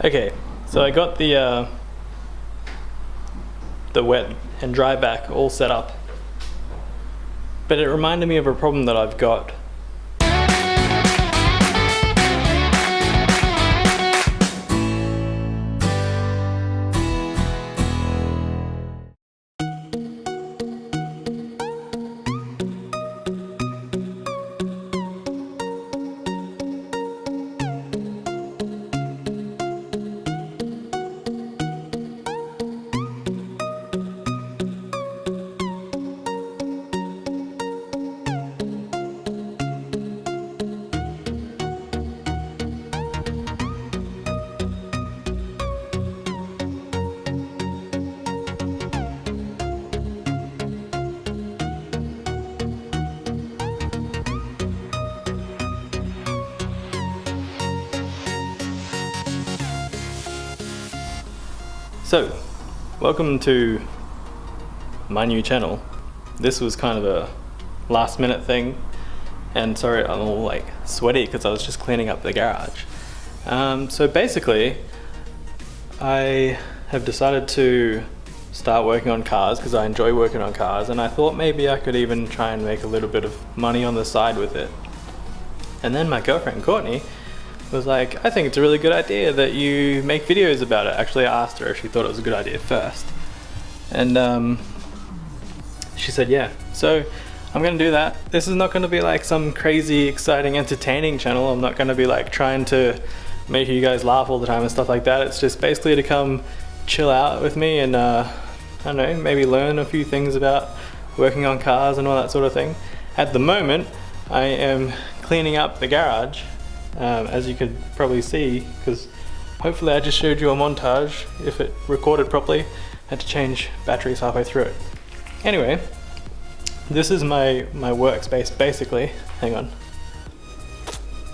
Okay, so I got the wet and dry back all set up, but it reminded me of a problem that I've got. So, welcome to my new channel. This was kind of a last minute thing, and sorry I'm all like sweaty because I was just cleaning up the garage. So basically, I have decided to start working on cars because I enjoy working on cars, and I thought maybe I could even try and make a little bit of money on the side with it. And then my girlfriend Courtney was like, I think it's a really good idea that you make videos about it. Actually, I asked her if she thought it was a good idea first. And she said yeah. So I'm gonna do that. This is not gonna be like some crazy, exciting, entertaining channel. I'm not gonna be like trying to make you guys laugh all the time and stuff like that. It's just basically to come chill out with me and I don't know, maybe learn a few things about working on cars and all that sort of thing. At the moment, I am cleaning up the garage. As you could probably see, because hopefully I just showed you a montage if it recorded properly. Had to change batteries halfway through it. Anyway, this is my workspace basically. Hang on.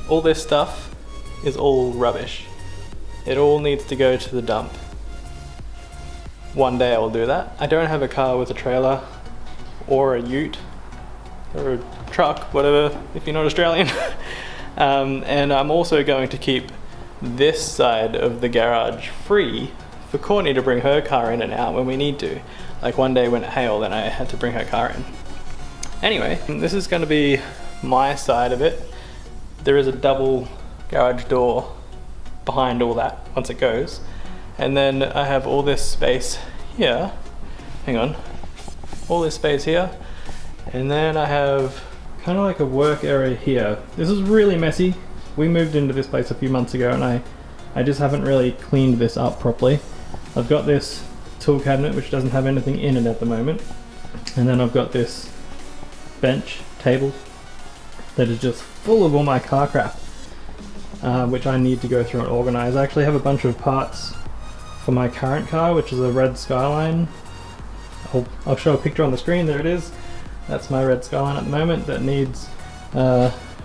All this stuff is all rubbish. It all needs to go to the dump. One day I will do that. I don't have a car with a trailer or a ute or a truck, whatever, if you're not Australian. And I'm also going to keep this side of the garage free for Courtney to bring her car in and out when we need to. Like one day when it hailed and I had to bring her car in. Anyway, this is going to be my side of it. There is a double garage door behind all that once it goes. And then I have all this space here. Hang on. All this space here. And then I have kind of like a work area here. This is really messy. We moved into this place a few months ago and I just haven't really cleaned this up properly. I've got this tool cabinet which doesn't have anything in it at the moment. And then I've got this bench table that is just full of all my car crap, which I need to go through and organize. I actually have a bunch of parts for my current car, which is a red Skyline. I'll show a picture on the screen. There it is. That's my red Skyline at the moment that needs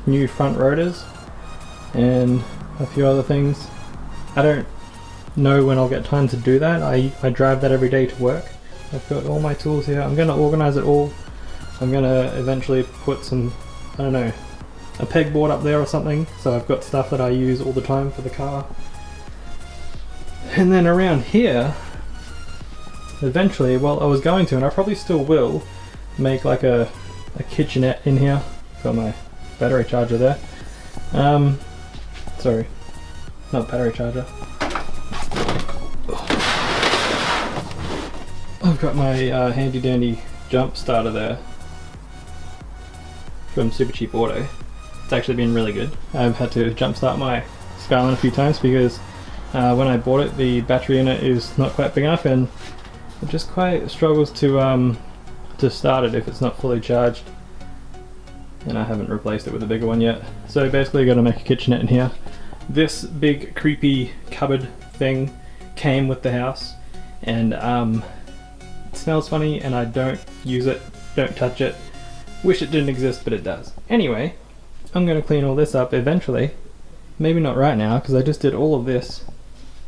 new front rotors and a few other things. I don't know when I'll get time to do that. I drive that every day to work. I've got all my tools here. I'm going to organize it all. I'm going to eventually put some, I don't know, a pegboard up there or something, so I've got stuff that I use all the time for the car. And then around here, eventually, well, I was going to, and I probably still will, make like a kitchenette in here. Got my battery charger there. Sorry, not battery charger. I've got my handy dandy jump starter there from Super Cheap Auto. It's actually been really good. I've had to jump start my Skyline a few times because when I bought it, the battery in it is not quite big enough and it just quite struggles to start it if it's not fully charged, and I haven't replaced it with a bigger one yet. So basically I got to make a kitchenette in here. This big creepy cupboard thing came with the house and it smells funny and I don't use it, don't touch it. Wish it didn't exist, but it does. Anyway, I'm going to clean all this up eventually. Maybe not right now because I just did all of this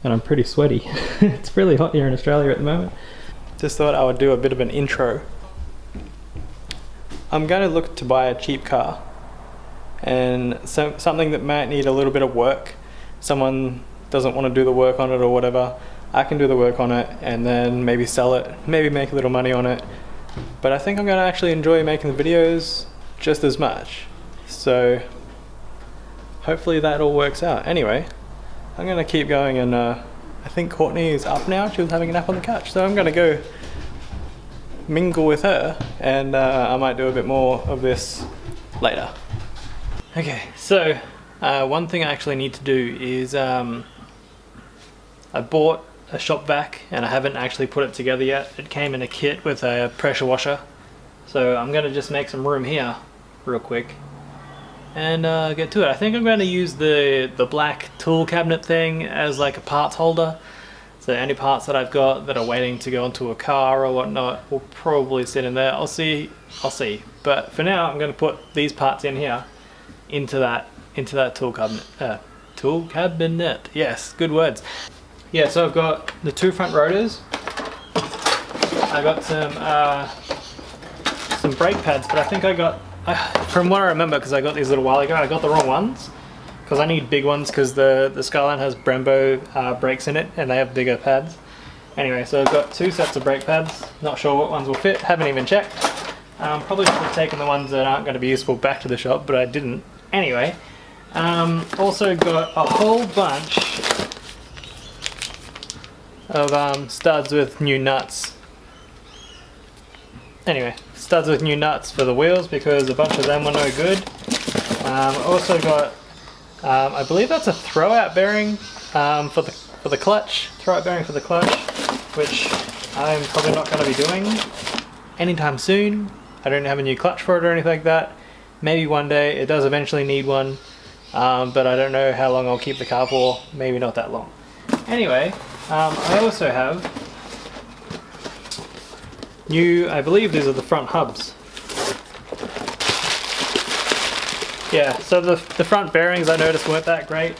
and I'm pretty sweaty. It's really hot here in Australia at the moment. Just thought I would do a bit of an intro. I'm going to look to buy a cheap car and something that might need a little bit of work. Someone doesn't want to do the work on it or whatever, I can do the work on it and then maybe sell it, maybe make a little money on it. But I think I'm going to actually enjoy making the videos just as much. So hopefully that all works out. Anyway, I'm going to keep going, and I think Courtney is up now. She was having a nap on the couch, so I'm going to go mingle with her, and I might do a bit more of this later. Okay, so one thing I actually need to do is I bought a shop vac and I haven't actually put it together yet. It came in a kit with a pressure washer, so I'm going to just make some room here real quick and get to it. I think I'm going to use the black tool cabinet thing as like a parts holder. So any parts that I've got that are waiting to go into a car or whatnot will probably sit in there. I'll see. But for now, I'm going to put these parts in here into that tool cabinet. Tool cabinet. Yes, good words. Yeah, so I've got the two front rotors. I got some brake pads, but I think I got, from what I remember, because I got these a little while ago, I got the wrong ones. Because I need big ones, because the Skyline has Brembo brakes in it, and they have bigger pads. Anyway, so I've got two sets of brake pads. Not sure what ones will fit, haven't even checked. Probably should have taken the ones that aren't going to be useful back to the shop, but I didn't. Anyway, also got a whole bunch of studs with new nuts. Anyway, studs with new nuts for the wheels, because a bunch of them were no good. Also got, I believe that's a throwout bearing for the clutch. Throwout bearing for the clutch, which I'm probably not going to be doing anytime soon. I don't have a new clutch for it or anything like that. Maybe one day. It does eventually need one, but I don't know how long I'll keep the car for. Maybe not that long. Anyway, I also have new, I believe these are the front hubs. Yeah, so the front bearings I noticed weren't that great.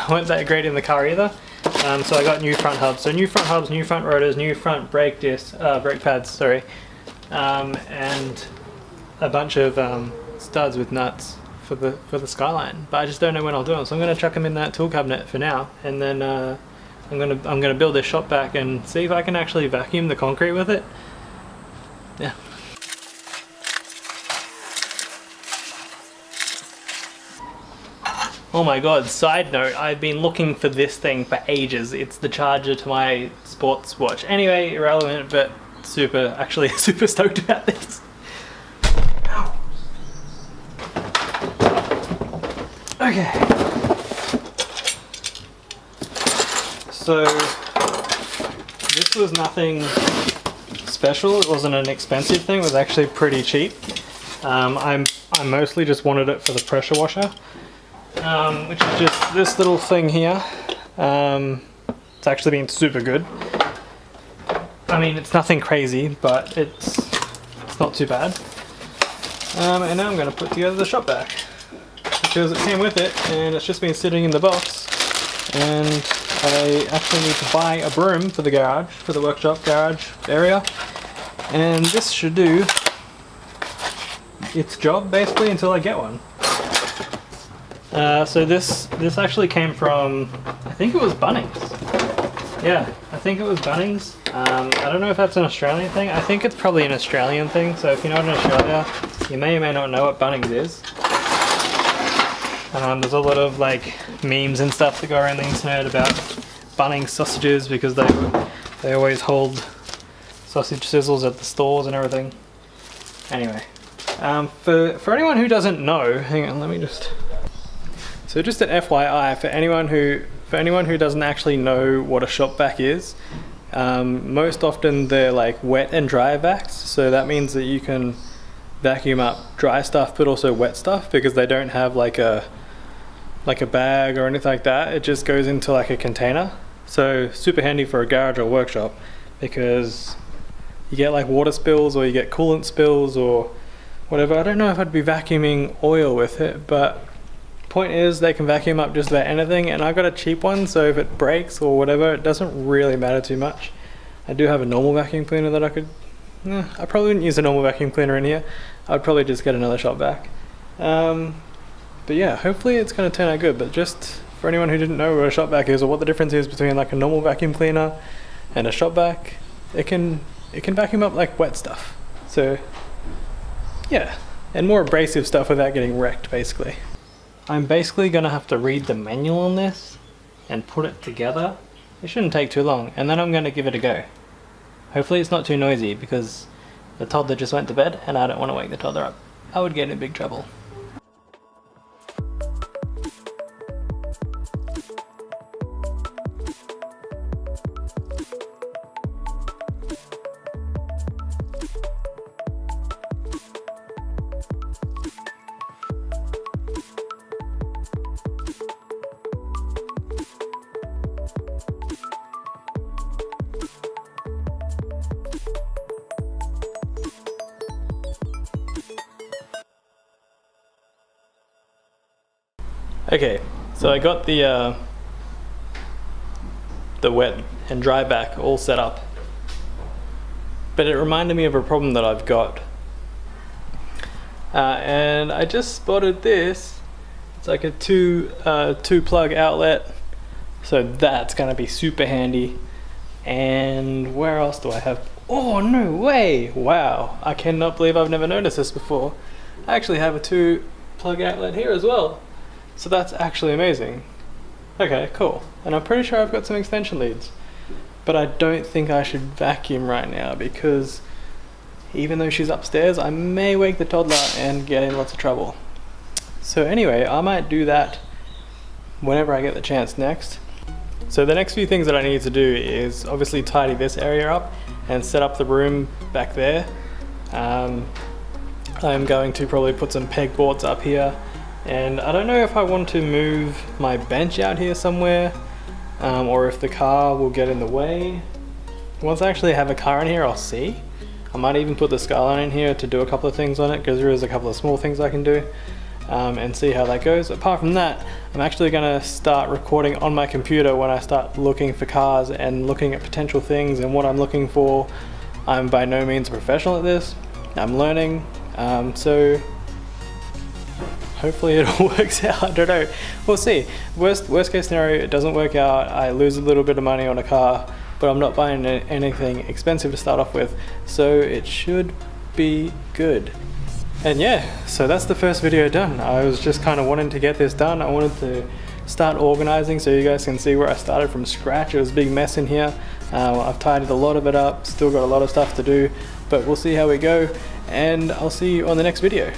Weren't that great in the car either. So I got new front hubs. So new front hubs, new front rotors, new front brake pads, sorry. And a bunch of studs with nuts for the Skyline. But I just don't know when I'll do them. So I'm gonna chuck them in that tool cabinet for now, and then I'm gonna build this shop vac and see if I can actually vacuum the concrete with it. Yeah. Oh my god, side note, I've been looking for this thing for ages. It's the charger to my sports watch. Anyway, irrelevant, but actually super stoked about this. Ow. Okay. So, this was nothing special. It wasn't an expensive thing. It was actually pretty cheap. I mostly just wanted it for the pressure washer. Which is just this little thing here. It's actually been super good. I mean, it's nothing crazy, but it's not too bad. And now I'm going to put together the shop vac, because it came with it and it's just been sitting in the box, and I actually need to buy a broom for the garage, for the workshop garage area, and this should do its job basically until I get one. So this actually came from, I think it was Bunnings. Yeah, I think it was Bunnings. I don't know if that's an Australian thing. I think it's probably an Australian thing. So if you're not in Australia, you may or may not know what Bunnings is. There's a lot of like memes and stuff that go around the internet about Bunnings sausages, because they always hold sausage sizzles at the stores and everything. Anyway, for anyone who doesn't know, hang on, let me just. So just an FYI, for anyone who doesn't actually know what a shop vac is, most often they're like wet and dry vacs. So that means that you can vacuum up dry stuff but also wet stuff, because they don't have like a bag or anything like that. It just goes into like a container. So super handy for a garage or workshop, because you get like water spills or you get coolant spills or whatever. I don't know if I'd be vacuuming oil with it, but point is they can vacuum up just about anything, and I've got a cheap one, so if it breaks or whatever, it doesn't really matter too much. I do have a normal vacuum cleaner that I could, I probably wouldn't use a normal vacuum cleaner in here. I'd probably just get another shop vac. But yeah, hopefully it's going to turn out good, but just for anyone who didn't know what a shop vac is or what the difference is between like a normal vacuum cleaner and a shop vac, it can vacuum up like wet stuff. So yeah, and more abrasive stuff without getting wrecked basically. I'm basically gonna have to read the manual on this and put it together. It shouldn't take too long, and then I'm gonna give it a go. Hopefully it's not too noisy because the toddler just went to bed and I don't want to wake the toddler up. I would get in big trouble. Okay, so I got the wet and dry vac all set up, but it reminded me of a problem that I've got, and I just spotted this. It's like a two plug outlet, so that's gonna be super handy. And where else do I have? Oh no way! Wow, I cannot believe I've never noticed this before. I actually have a 2 plug outlet here as well. So that's actually amazing. Okay, cool. And I'm pretty sure I've got some extension leads. But I don't think I should vacuum right now because even though she's upstairs, I may wake the toddler and get in lots of trouble. So anyway, I might do that whenever I get the chance next. So the next few things that I need to do is obviously tidy this area up and set up the room back there. I'm going to probably put some pegboards up here. And I don't know if I want to move my bench out here somewhere, or if the car will get in the way. Once I actually have a car in here, I'll see. I might even put the Skyline in here to do a couple of things on it, because there is a couple of small things I can do, and see how that goes. Apart from that, I'm actually going to start recording on my computer when I start looking for cars and looking at potential things and what I'm looking for. I'm by no means a professional at this. I'm learning, so hopefully it all works out. I don't know. We'll see. Worst case scenario, it doesn't work out. I lose a little bit of money on a car, but I'm not buying anything expensive to start off with, so it should be good. And yeah, so that's the first video done. I was just kind of wanting to get this done. I wanted to start organizing so you guys can see where I started from scratch. It was a big mess in here. I've tidied a lot of it up, still got a lot of stuff to do, but we'll see how we go, and I'll see you on the next video.